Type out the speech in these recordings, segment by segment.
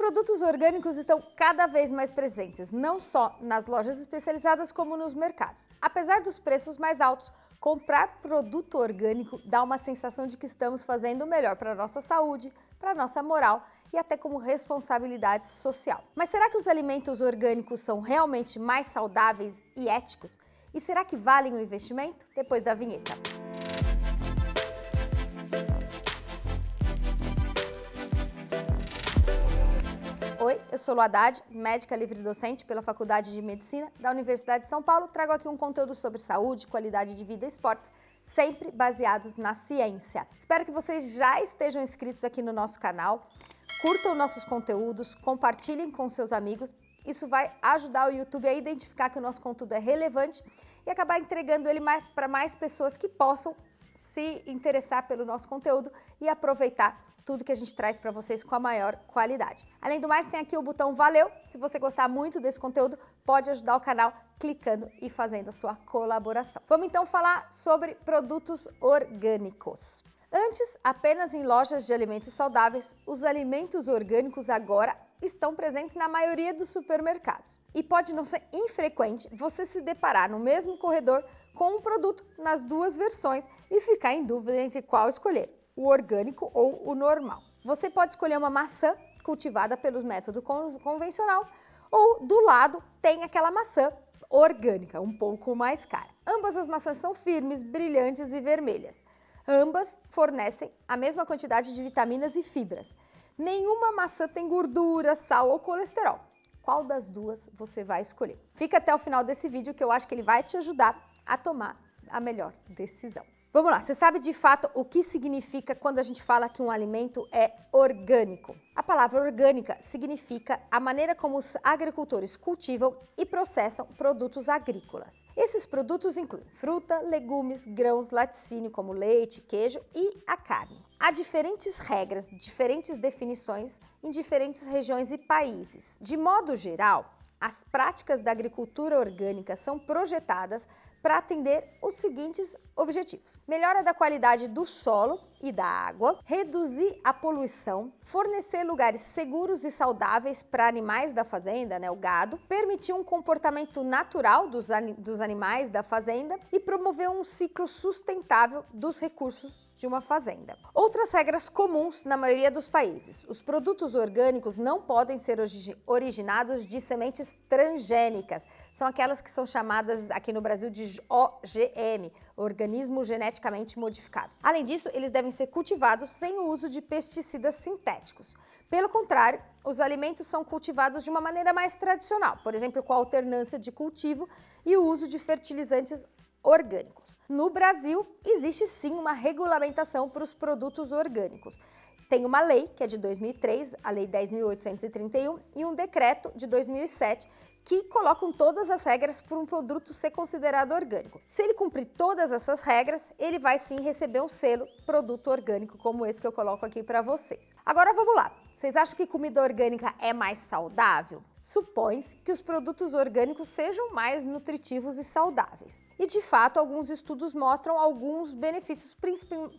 produtos orgânicos estão cada vez mais presentes, não só nas lojas especializadas como nos mercados. Apesar dos preços mais altos, comprar produto orgânico dá uma sensação de que estamos fazendo o melhor para a nossa saúde, para a nossa moral e até como responsabilidade social. Mas será que os alimentos orgânicos são realmente mais saudáveis e éticos? E será que valem o investimento? Depois da vinheta. Oi, eu sou Lu Haddad, médica livre-docente pela Faculdade de Medicina da Universidade de São Paulo. Trago aqui um conteúdo sobre saúde, qualidade de vida e esportes, sempre baseados na ciência. Espero que vocês já estejam inscritos aqui no nosso canal, curtam nossos conteúdos, compartilhem com seus amigos. Isso vai ajudar o YouTube a identificar que o nosso conteúdo é relevante e acabar entregando ele para mais pessoas que possam se interessar pelo nosso conteúdo e aproveitar tudo que a gente traz para vocês com a maior qualidade. Além do mais, tem aqui o botão Valeu. Se você gostar muito desse conteúdo, pode ajudar o canal clicando e fazendo a sua colaboração. Vamos então falar sobre produtos orgânicos. Antes, apenas em lojas de alimentos saudáveis, os alimentos orgânicos agora estão presentes na maioria dos supermercados. E pode não ser infrequente você se deparar no mesmo corredor com um produto nas duas versões e ficar em dúvida entre qual escolher, o orgânico ou o normal. Você pode escolher uma maçã cultivada pelo método convencional ou do lado tem aquela maçã orgânica, um pouco mais cara. Ambas as maçãs são firmes, brilhantes e vermelhas. Ambas fornecem a mesma quantidade de vitaminas e fibras. Nenhuma maçã tem gordura, sal ou colesterol. Qual das duas você vai escolher? Fica até o final desse vídeo que eu acho que ele vai te ajudar a tomar a melhor decisão. Vamos lá, você sabe de fato o que significa quando a gente fala que um alimento é orgânico? A palavra orgânica significa a maneira como os agricultores cultivam e processam produtos agrícolas. Esses produtos incluem fruta, legumes, grãos, laticínio como leite, queijo e a carne. Há diferentes regras, diferentes definições em diferentes regiões e países. De modo geral, as práticas da agricultura orgânica são projetadas para atender os seguintes objetivos: melhora da qualidade do solo e da água, reduzir a poluição, fornecer lugares seguros e saudáveis para animais da fazenda, o gado, permitir um comportamento natural dos animais da fazenda e promover um ciclo sustentável dos recursos de uma fazenda. Outras regras comuns na maioria dos países: os produtos orgânicos não podem ser originados de sementes transgênicas, são aquelas que são chamadas aqui no Brasil de OGM, organismo geneticamente modificado. Além disso, eles devem ser cultivados sem o uso de pesticidas sintéticos. Pelo contrário, os alimentos são cultivados de uma maneira mais tradicional, por exemplo, com a alternância de cultivo e o uso de fertilizantes orgânicos. No Brasil, existe sim uma regulamentação para os produtos orgânicos. Tem uma lei, que é de 2003, a Lei 10.831, e um decreto de 2007, que colocam todas as regras para um produto ser considerado orgânico. Se ele cumprir todas essas regras, ele vai sim receber um selo produto orgânico, como esse que eu coloco aqui para vocês. Agora vamos lá. Vocês acham que comida orgânica é mais saudável? Supõe-se que os produtos orgânicos sejam mais nutritivos e saudáveis. E de fato, alguns estudos mostram alguns benefícios,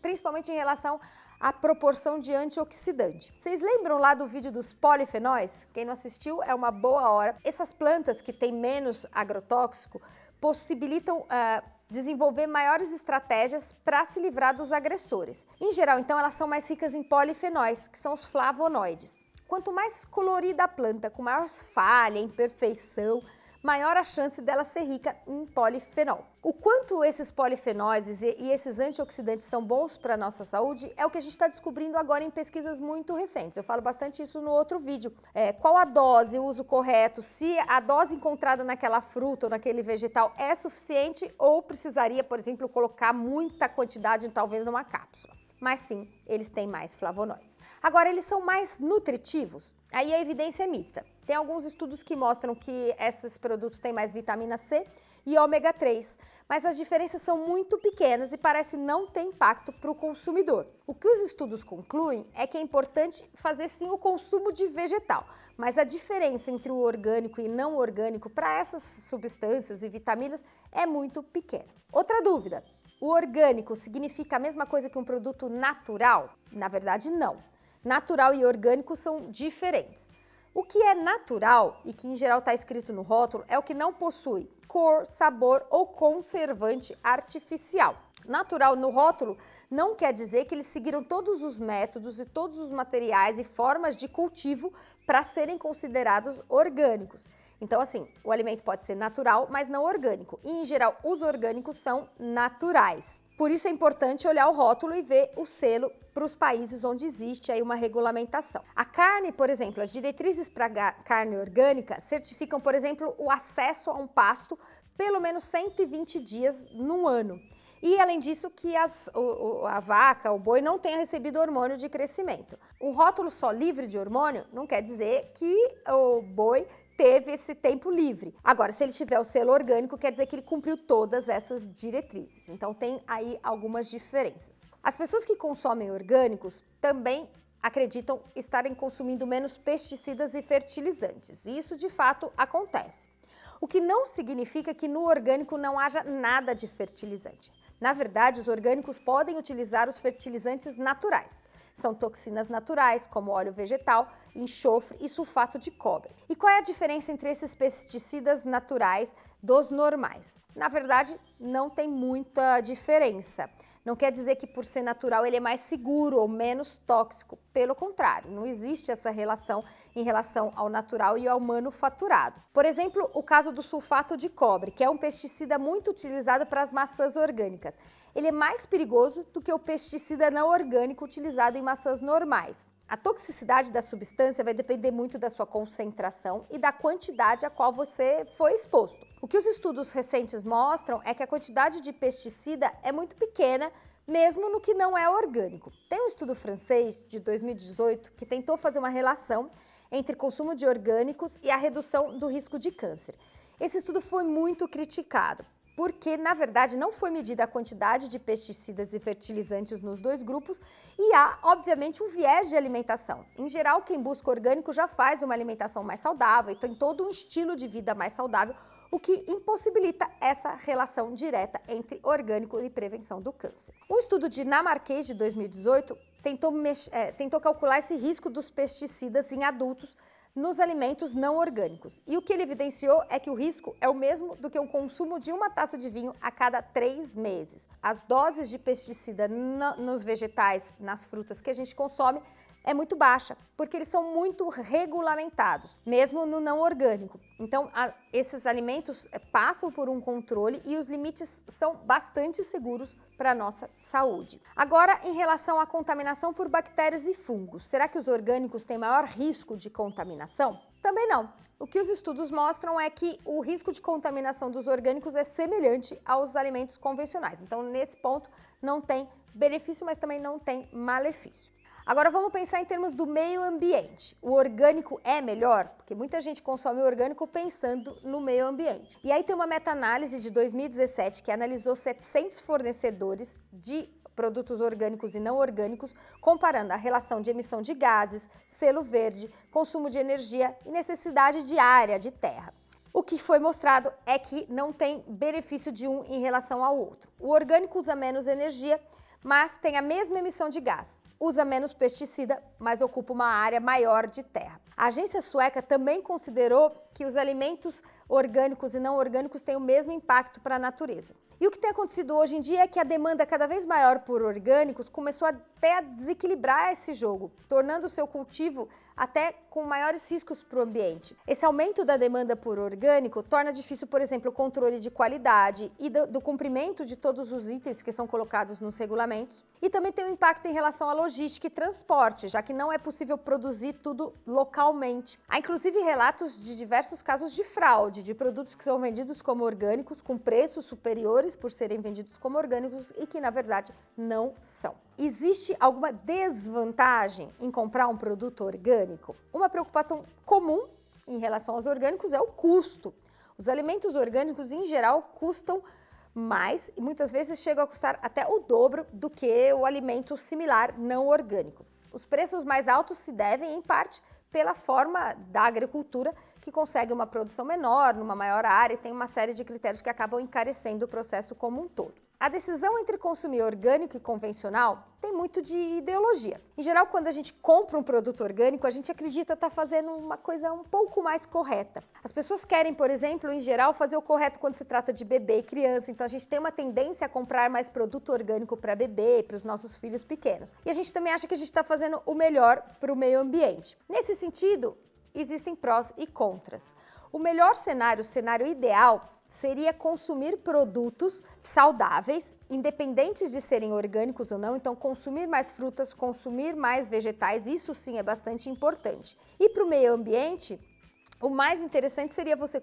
principalmente em relação à proporção de antioxidante. Vocês lembram lá do vídeo dos polifenóis? Quem não assistiu, é uma boa hora. Essas plantas que têm menos agrotóxico possibilitam desenvolver maiores estratégias para se livrar dos agressores. Em geral, então, elas são mais ricas em polifenóis, que são os flavonoides. Quanto mais colorida a planta, com maior falha, imperfeição, maior a chance dela ser rica em polifenol. O quanto esses polifenóis e esses antioxidantes são bons para a nossa saúde é o que a gente está descobrindo agora em pesquisas muito recentes. Eu falo bastante isso no outro vídeo. Qual a dose, o uso correto, se a dose encontrada naquela fruta ou naquele vegetal é suficiente ou precisaria, por exemplo, colocar muita quantidade talvez numa cápsula. Mas sim, eles têm mais flavonoides. Agora, eles são mais nutritivos? Aí a evidência é mista. Tem alguns estudos que mostram que esses produtos têm mais vitamina C e ômega 3, mas as diferenças são muito pequenas e parece não ter impacto para o consumidor. O que os estudos concluem é que é importante fazer sim o consumo de vegetal, mas a diferença entre o orgânico e não orgânico para essas substâncias e vitaminas é muito pequena. Outra dúvida: o orgânico significa a mesma coisa que um produto natural? Na verdade, não. Natural e orgânico são diferentes. O que é natural e que em geral está escrito no rótulo é o que não possui cor, sabor ou conservante artificial. Natural no rótulo não quer dizer que eles seguiram todos os métodos e todos os materiais e formas de cultivo para serem considerados orgânicos. Então, assim, o alimento pode ser natural, mas não orgânico. E, em geral, os orgânicos são naturais. Por isso é importante olhar o rótulo e ver o selo para os países onde existe aí uma regulamentação. A carne, por exemplo, as diretrizes para carne orgânica certificam, por exemplo, o acesso a um pasto pelo menos 120 dias no ano. E, além disso, que a vaca, o boi, não tenha recebido hormônio de crescimento. Um rótulo só livre de hormônio não quer dizer que o boi teve esse tempo livre. Agora, se ele tiver o selo orgânico, quer dizer que ele cumpriu todas essas diretrizes. Então, tem aí algumas diferenças. As pessoas que consomem orgânicos também acreditam estarem consumindo menos pesticidas e fertilizantes. E isso, de fato, acontece. O que não significa que no orgânico não haja nada de fertilizante. Na verdade, os orgânicos podem utilizar os fertilizantes naturais. São toxinas naturais, como óleo vegetal, enxofre e sulfato de cobre. E qual é a diferença entre esses pesticidas naturais dos normais? Na verdade, não tem muita diferença. Não quer dizer que por ser natural ele é mais seguro ou menos tóxico. Pelo contrário, não existe essa relação em relação ao natural e ao manufaturado. Por exemplo, o caso do sulfato de cobre, que é um pesticida muito utilizado para as maçãs orgânicas. Ele é mais perigoso do que o pesticida não orgânico utilizado em maçãs normais. A toxicidade da substância vai depender muito da sua concentração e da quantidade a qual você foi exposto. O que os estudos recentes mostram é que a quantidade de pesticida é muito pequena, mesmo no que não é orgânico. Tem um estudo francês de 2018 que tentou fazer uma relação entre consumo de orgânicos e a redução do risco de câncer. Esse estudo foi muito criticado, porque, na verdade, não foi medida a quantidade de pesticidas e fertilizantes nos dois grupos e há, obviamente, um viés de alimentação. Em geral, quem busca orgânico já faz uma alimentação mais saudável e tem todo um estilo de vida mais saudável, o que impossibilita essa relação direta entre orgânico e prevenção do câncer. Um estudo dinamarquês de 2018 tentou calcular esse risco dos pesticidas em adultos nos alimentos não orgânicos. E o que ele evidenciou é que o risco é o mesmo do que o consumo de uma taça de vinho a cada 3 meses. As doses de pesticida nos vegetais, nas frutas que a gente consome, é muito baixa, porque eles são muito regulamentados, mesmo no não orgânico. Então, esses alimentos passam por um controle e os limites são bastante seguros para a nossa saúde. Agora, em relação à contaminação por bactérias e fungos, será que os orgânicos têm maior risco de contaminação? Também não. O que os estudos mostram é que o risco de contaminação dos orgânicos é semelhante aos alimentos convencionais. Então, nesse ponto, não tem benefício, mas também não tem malefício. Agora vamos pensar em termos do meio ambiente. O orgânico é melhor? Porque muita gente consome o orgânico pensando no meio ambiente. E aí tem uma meta-análise de 2017 que analisou 700 fornecedores de produtos orgânicos e não orgânicos, comparando a relação de emissão de gases, selo verde, consumo de energia e necessidade de área de terra. O que foi mostrado é que não tem benefício de um em relação ao outro. O orgânico usa menos energia, mas tem a mesma emissão de gás. Usa menos pesticida, mas ocupa uma área maior de terra. A agência sueca também considerou que os alimentos orgânicos e não orgânicos têm o mesmo impacto para a natureza. E o que tem acontecido hoje em dia é que a demanda cada vez maior por orgânicos começou até a desequilibrar esse jogo, tornando o seu cultivo até com maiores riscos para o ambiente. Esse aumento da demanda por orgânico torna difícil, por exemplo, o controle de qualidade e do cumprimento de todos os itens que são colocados nos regulamentos. E também tem um impacto em relação à logística e transporte, já que não é possível produzir tudo localmente. Há inclusive relatos de diversos casos de fraude, de produtos que são vendidos como orgânicos, com preços superiores por serem vendidos como orgânicos e que, na verdade, não são. Existe alguma desvantagem em comprar um produto orgânico? Uma preocupação comum em relação aos orgânicos é o custo. Os alimentos orgânicos, em geral, custam mais e muitas vezes chegam a custar até o dobro do que o alimento similar não orgânico. Os preços mais altos se devem, em parte, pela forma da agricultura, que consegue uma produção menor, numa maior área, e tem uma série de critérios que acabam encarecendo o processo como um todo. A decisão entre consumir orgânico e convencional tem muito de ideologia. Em geral, quando a gente compra um produto orgânico, a gente acredita estar fazendo uma coisa um pouco mais correta. As pessoas querem, por exemplo, em geral, fazer o correto quando se trata de bebê e criança, então a gente tem uma tendência a comprar mais produto orgânico para bebê, para os nossos filhos pequenos. E a gente também acha que a gente está fazendo o melhor para o meio ambiente. Nesse sentido, existem prós e contras. O melhor cenário, o cenário ideal, seria consumir produtos saudáveis, independentes de serem orgânicos ou não, então consumir mais frutas, consumir mais vegetais, isso sim é bastante importante. E para o meio ambiente, o mais interessante seria você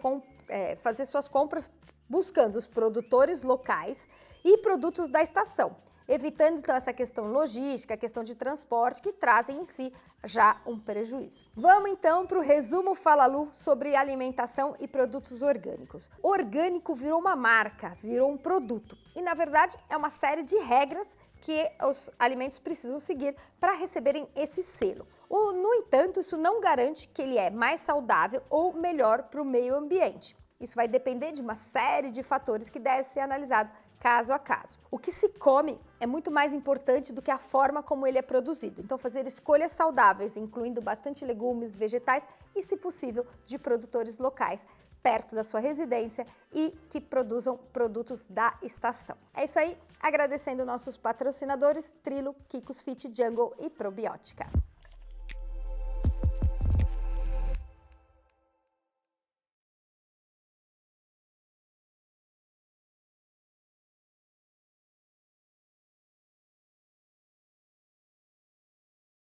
fazer suas compras buscando os produtores locais e produtos da estação, evitando então essa questão logística, a questão de transporte, que trazem em si já um prejuízo. Vamos então para o resumo Fala Lu sobre alimentação e produtos orgânicos. Orgânico virou uma marca, virou um produto e na verdade é uma série de regras que os alimentos precisam seguir para receberem esse selo. No entanto, isso não garante que ele é mais saudável ou melhor para o meio ambiente. Isso vai depender de uma série de fatores que deve ser analisado caso a caso. O que se come é muito mais importante do que a forma como ele é produzido. Então, fazer escolhas saudáveis, incluindo bastante legumes, vegetais e, se possível, de produtores locais, perto da sua residência e que produzam produtos da estação. É isso aí, agradecendo nossos patrocinadores Trilo, Kikos Fit, Jungle e Probiótica.